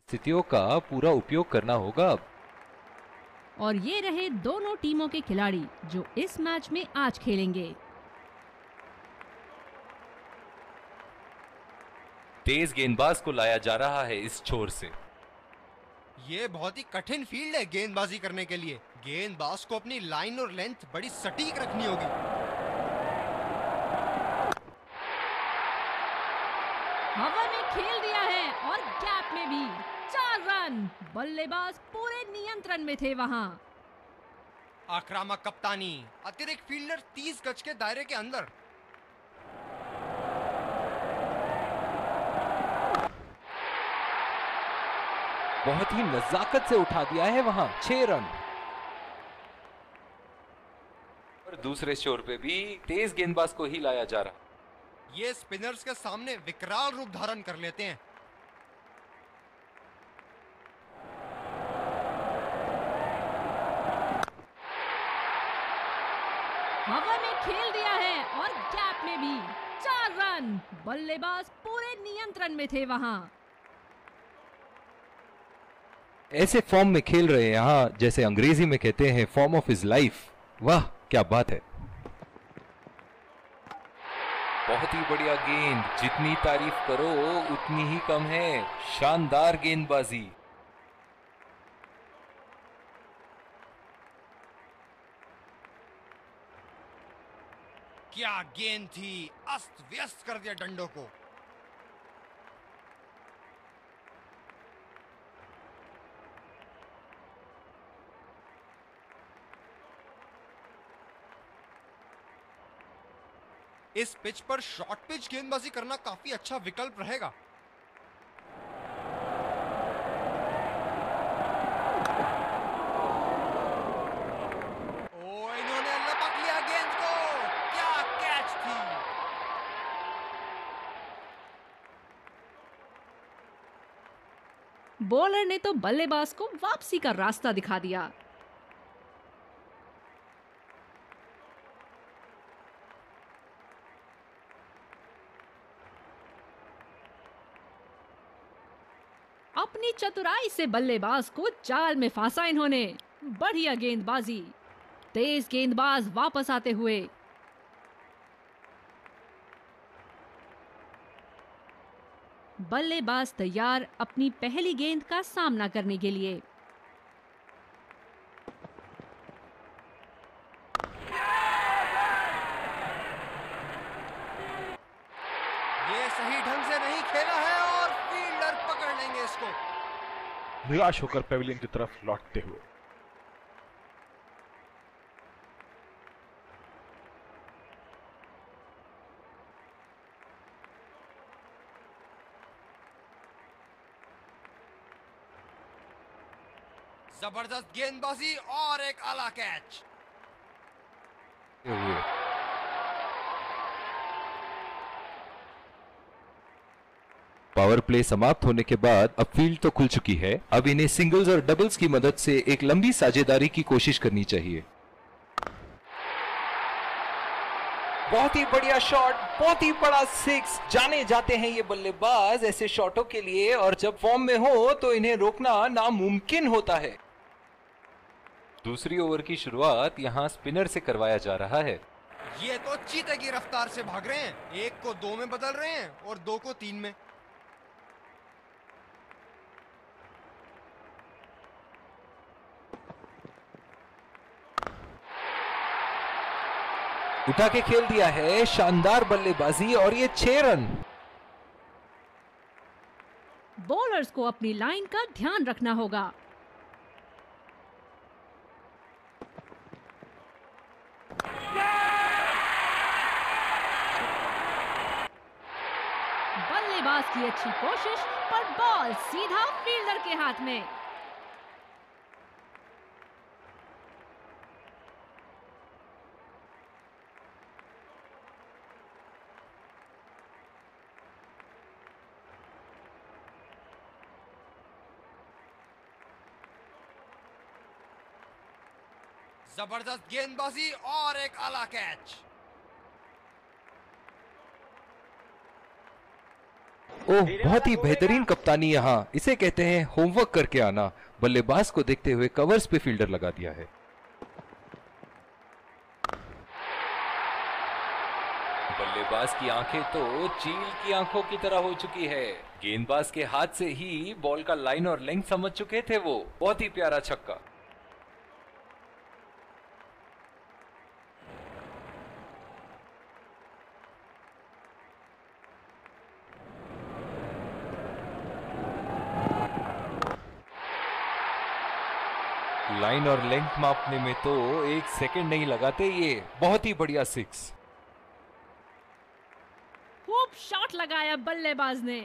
स्थितियों का पूरा उपयोग करना होगा अब। और ये रहे दोनों टीमों के खिलाड़ी जो इस मैच में आज खेलेंगे। तेज गेंदबाज को लाया जा रहा है इस छोर से। ये बहुत ही कठिन फील्ड है गेंदबाजी करने के लिए। गेंदबाज को अपनी लाइन और लेंथ बड़ी सटीक रखनी होगी। हवा में खेल दिया है और गैप में भी 4 रन। बल्लेबाज पूरे नियंत्रण में थे वहां। आक्रामक कप्तानी, अतिरिक्त फील्डर 30 गज के दायरे के अंदर। बहुत ही नजाकत से उठा दिया है वहां 6 रन। और दूसरे छोर पे भी तेज गेंदबाज को ही लाया जा रहा। ये स्पिनर्स के सामने विकराल रूप धारण कर लेते हैं। हवा में खेल दिया है और गैप में भी 4 रन। बल्लेबाज पूरे नियंत्रण में थे वहां। ऐसे फॉर्म में खेल रहे हैं यहाँ, जैसे अंग्रेजी में कहते हैं फॉर्म ऑफ हिज लाइफ। वाह क्या बात है। बहुत ही बढ़िया गेंद, जितनी तारीफ करो उतनी ही कम है। शानदार गेंदबाजी। क्या गेंद थी, अस्त व्यस्त कर दिया डंडों को। इस पिच पर शॉर्ट पिच गेंदबाजी करना काफी अच्छा विकल्प रहेगा। ओ, इन्होंने लपक लिया गेंद को। क्या कैच थी। बॉलर ने तो बल्लेबाज को वापसी का रास्ता दिखा दिया। अपनी चतुराई से बल्लेबाज को जाल में फांसा इन्होंने। बढ़िया गेंदबाजी। तेज गेंदबाज वापस आते हुए। बल्लेबाज तैयार अपनी पहली गेंद का सामना करने के लिए। ये सही ढंग से नहीं खेला है और फील्डर पकड़ लेंगे इसको। निराश होकर पेविलियन की तरफ लौटते हुए। जबरदस्त गेंदबाजी और एक आला कैच। पावर प्ले समाप्त होने के बाद अब फील्ड तो खुल चुकी है। अब इन्हें सिंगल्स और डबल्स की मदद से एक लंबी साझेदारी की कोशिश करनी चाहिए। बहुत ही बढ़िया शॉट, बहुत ही बड़ा सिक्स। जाने जाते हैं ये बल्लेबाज ऐसे शॉटों के लिए, और जब फॉर्म में हो तो इन्हें रोकना नामुमकिन होता है। दूसरी ओवर की शुरुआत यहां स्पिनर से करवाया जा रहा है। ये तो चीते की रफ्तार से भाग रहे हैं। 1 को 2 में बदल रहे हैं और 2 को 3 में। उठा के खेल दिया है, शानदार बल्लेबाजी, और ये 6 रन। बॉलर्स को अपनी लाइन का ध्यान रखना होगा। बल्लेबाज की अच्छी कोशिश, पर बॉल सीधा फील्डर के हाथ में। जबरदस्त गेंदबाजी और एक आला कैच। ओह, बहुत ही बेहतरीन कप्तानी यहाँ। इसे कहते हैं होमवर्क करके आना। बल्लेबाज को देखते हुए कवर्स पे फील्डर लगा दिया है। बल्लेबाज की आंखें तो चील की आंखों की तरह हो चुकी है। गेंदबाज के हाथ से ही बॉल का लाइन और लेंथ समझ चुके थे वो। बहुत ही प्यारा छक्का। लाइन और लेंथ मापने में तो 1 सेकंड नहीं लगाते ये। बहुत ही बढ़िया 6। खूब शॉट लगाया बल्लेबाज ने।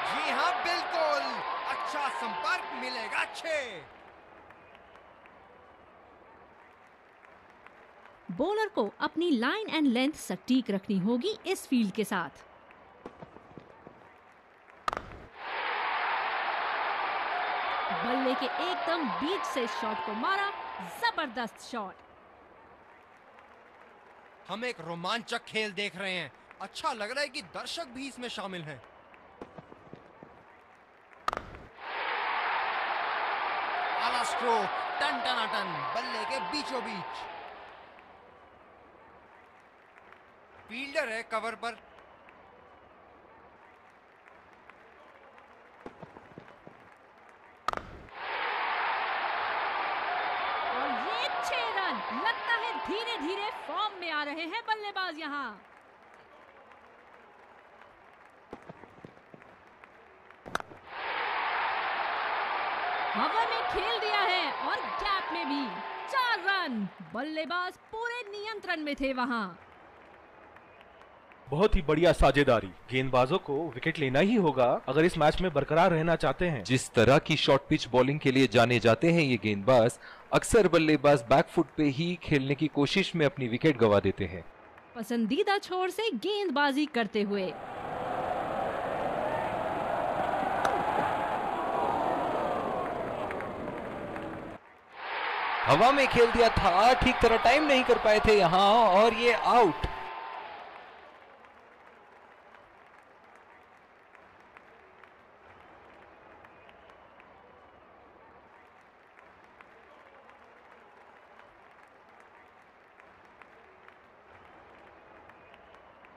जी हाँ, बिल्कुल। अच्छा संपर्क मिलेगा 6। बॉलर को अपनी लाइन एंड लेंथ सटीक रखनी होगी इस फील्ड के साथ। बल्ले के एकदम बीच से शॉट को मारा। जबरदस्त शॉट। हम एक रोमांचक खेल देख रहे हैं। अच्छा लग रहा है कि दर्शक भी इसमें शामिल हैं। आला स्ट्रोक, टन टनाटन, बल्ले के बीचों बीच। फील्डर है कवर पर। और ये 6 रन। लगता है धीरे धीरे फॉर्म में आ रहे हैं बल्लेबाज यहाँ। हवा में खेल दिया है और गैप में भी 4 रन। बल्लेबाज पूरे नियंत्रण में थे वहाँ। बहुत ही बढ़िया साझेदारी। गेंदबाजों को विकेट लेना ही होगा अगर इस मैच में बरकरार रहना चाहते हैं। जिस तरह की शॉर्ट पिच बॉलिंग के लिए जाने जाते हैं ये गेंदबाज, अक्सर बल्लेबाज बैकफुट पे ही खेलने की कोशिश में अपनी विकेट गंवा देते हैं। पसंदीदा छोर से गेंदबाजी करते हुए। हवा में खेल दिया था, ठीक तरह टाइम नहीं कर पाए थे यहाँ और ये आउट।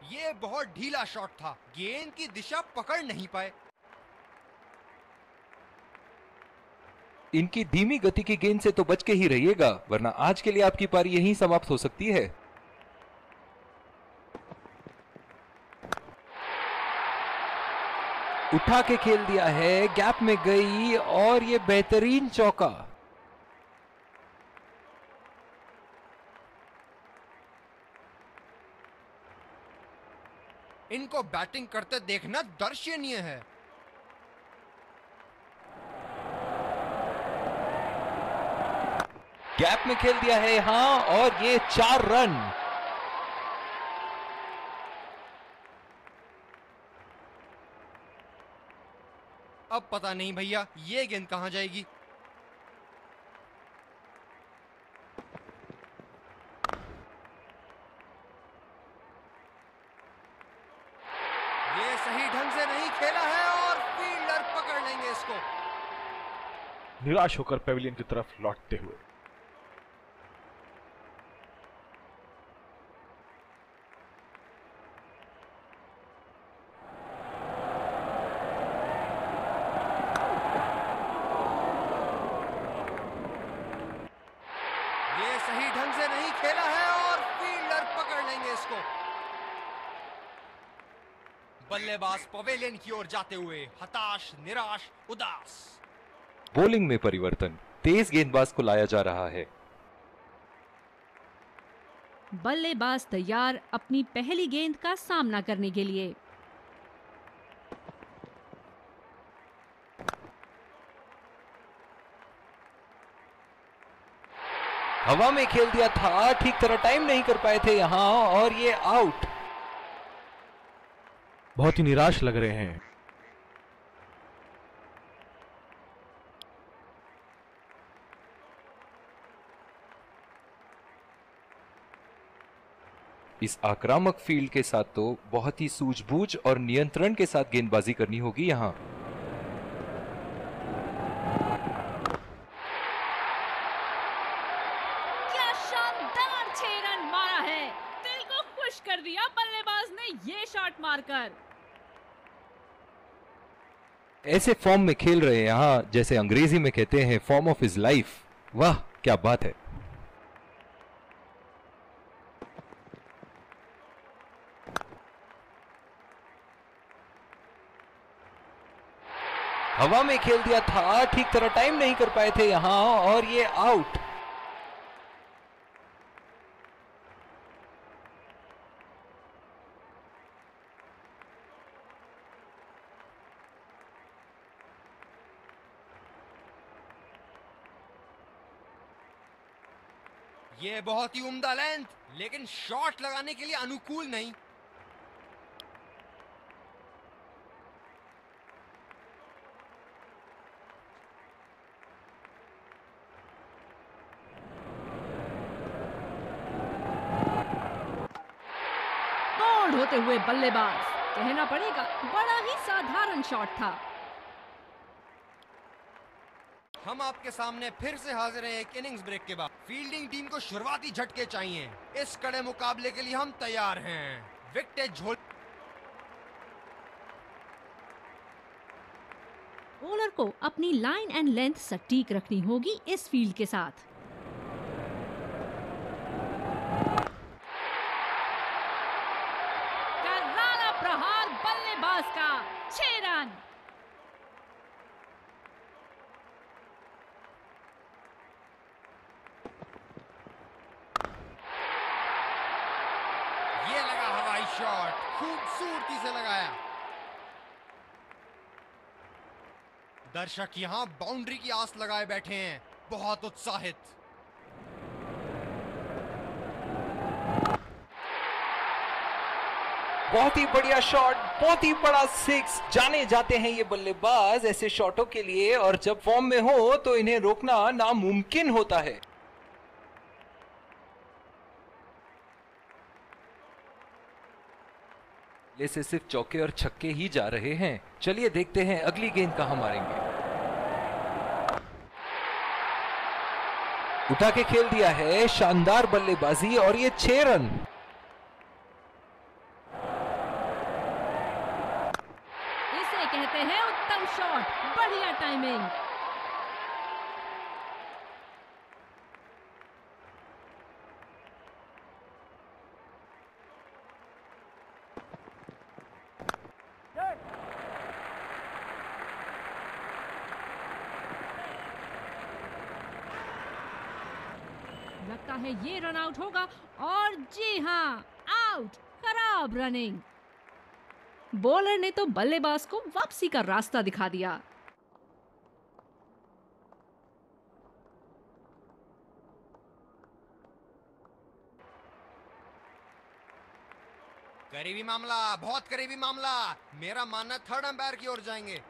ये बहुत ढीला शॉट था। गेंद की दिशा पकड़ नहीं पाए। इनकी धीमी गति की गेंद से तो बच के ही रहिएगा, वरना आज के लिए आपकी पारी यहीं समाप्त हो सकती है। उठा के खेल दिया है, गैप में गई और ये बेहतरीन चौका। इनको बैटिंग करते देखना दर्शनीय है। गैप में खेल दिया है यहां और ये 4 रन। अब पता नहीं भैया ये गेंद कहां जाएगी। ये सही ढंग से नहीं खेला है और फील्डर पकड़ लेंगे इसको। निराश होकर पेविलियन की तरफ लौटते हुए। ये सही ढंग से नहीं खेला है और फील्डर पकड़ लेंगे इसको। बल्लेबाज पवेलियन की ओर जाते हुए हताश, निराश, उदास। बॉलिंग में परिवर्तन, तेज गेंदबाज को लाया जा रहा है। बल्लेबाज तैयार अपनी पहली गेंद का सामना करने के लिए। हवा में खेल दिया था, ठीक तरह टाइम नहीं कर पाए थे यहां और ये आउट। बहुत ही निराश लग रहे हैं। इस आक्रामक फील्ड के साथ तो बहुत ही सूझबूझ और नियंत्रण के साथ गेंदबाजी करनी होगी यहाँ। क्या शानदार 6 रन मारा है। दिल को खुश कर दिया बल्लेबाज ने ये शॉट मारकर। ऐसे फॉर्म में खेल रहे हैं यहाँ, जैसे अंग्रेजी में कहते हैं फॉर्म ऑफ हिज लाइफ। वाह क्या बात है। हवा में खेल दिया था, ठीक तरह टाइम नहीं कर पाए थे यहां और ये आउट। ये बहुत ही उम्दा लेंथ, लेकिन शॉट लगाने के लिए अनुकूल नहीं। बोल्ड होते हुए बल्लेबाज, कहना पड़ेगा बड़ा ही साधारण शॉट था। हम आपके सामने फिर से हाजिर हैं एक इनिंग्स ब्रेक के बाद। फील्डिंग टीम को शुरुआती झटके चाहिए। इस कड़े मुकाबले के लिए हम तैयार हैं। विकेट झोल बॉलर को अपनी लाइन एंड लेंथ सटीक रखनी होगी इस फील्ड के साथ। करारा प्रहार बल्लेबाज का, 6 रन। ये लगा हवाई शॉट, खूबसूरती से लगाया। दर्शक यहां बाउंड्री की आस लगाए बैठे हैं, बहुत उत्साहित। बहुत ही बढ़िया शॉट, बहुत ही बड़ा 6। जाने जाते हैं ये बल्लेबाज ऐसे शॉटों के लिए, और जब फॉर्म में हो तो इन्हें रोकना नामुमकिन होता है। से सिर्फ चौके और छक्के ही जा रहे हैं। चलिए देखते हैं अगली गेंद कहां मारेंगे। उठा के खेल दिया है, शानदार बल्लेबाजी और ये 6 रन। इसे कहते हैं उत्तम शॉट, बढ़िया टाइमिंग। लगता है ये रन आउट होगा, और जी हां, आउट। खराब रनिंग। बॉलर ने तो बल्लेबाज को वापसी का रास्ता दिखा दिया। करीबी मामला, बहुत करीबी मामला। मेरा मानना थर्ड अंपायर की ओर जाएंगे।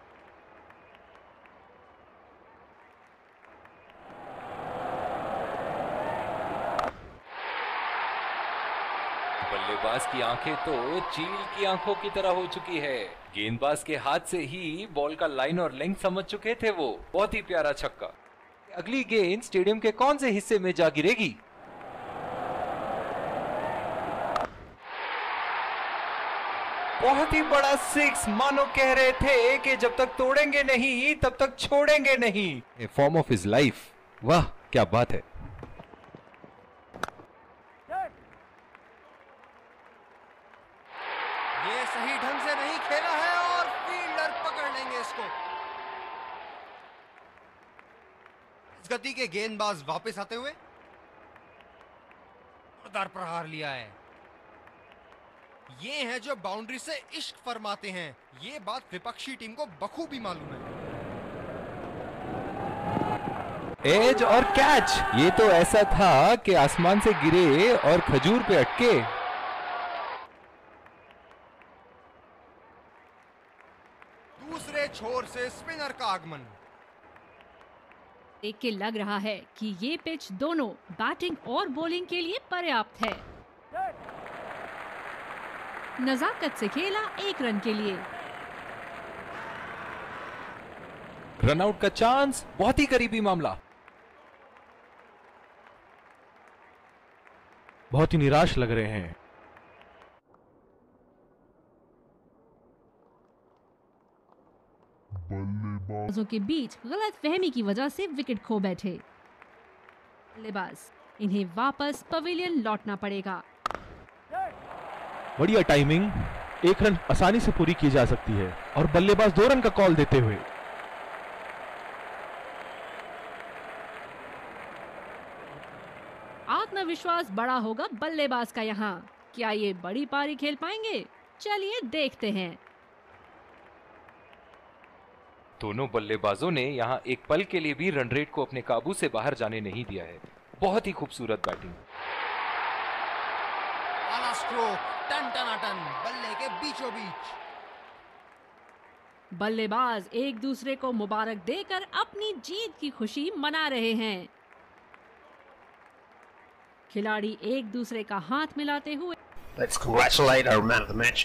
बल्लेबाज की आंखें तो चील की आंखों की तरह हो चुकी है। गेंदबाज के हाथ से ही बॉल का लाइन और लेंथ समझ चुके थे वो। बहुत ही प्यारा छक्का। अगली गेंद स्टेडियम के कौन से हिस्से में जा गिरेगी? बहुत ही बड़ा 6। मानो कह रहे थे कि जब तक तोड़ेंगे नहीं तब तक छोड़ेंगे नहीं। Form of his life. वाह क्या बात है। ये सही ढंग से नहीं खेला है और फील्डर पकड़ लेंगे इसको। इस गति के गेंदबाज वापस आते हुए जोरदार प्रहार लिया है। ये हैं जो बाउंड्री से इश्क फरमाते हैं। ये बात विपक्षी टीम को बखूबी मालूम है। एज और कैच, ये तो ऐसा था कि आसमान से गिरे और खजूर पे अटके। दूसरे छोर से स्पिनर का आगमन। देख के लग रहा है कि ये पिच दोनों बैटिंग और बॉलिंग के लिए पर्याप्त है। नजाकत से खेला 1 रन के लिए। रनआउट का चांस, बहुत ही करीबी मामला। बहुत ही निराश लग रहे हैं। बल्लेबाजों के बीच गलतफहमी की वजह से विकेट खो बैठे। बल्लेबाज, इन्हें वापस पवेलियन लौटना पड़ेगा। बढ़िया टाइमिंग, 1 रन आसानी से पूरी की जा सकती है और बल्लेबाज 2 रन का कॉल देते हुए आत्मविश्वास बड़ा होगा बल्लेबाज का यहाँ। क्या ये बड़ी पारी खेल पाएंगे? चलिए देखते हैं। दोनों बल्लेबाजों ने यहाँ एक पल के लिए भी रन रेट को अपने काबू से बाहर जाने नहीं दिया है। बहुत ही खूबसूरत बैटिंग। आला स्ट्रोक, टन टनाटन, बल्ले के बीचों बीच। बल्लेबाज एक दूसरे को मुबारक देकर अपनी जीत की खुशी मना रहे हैं। खिलाड़ी एक दूसरे का हाथ मिलाते हुए Let's congratulate our man of the match.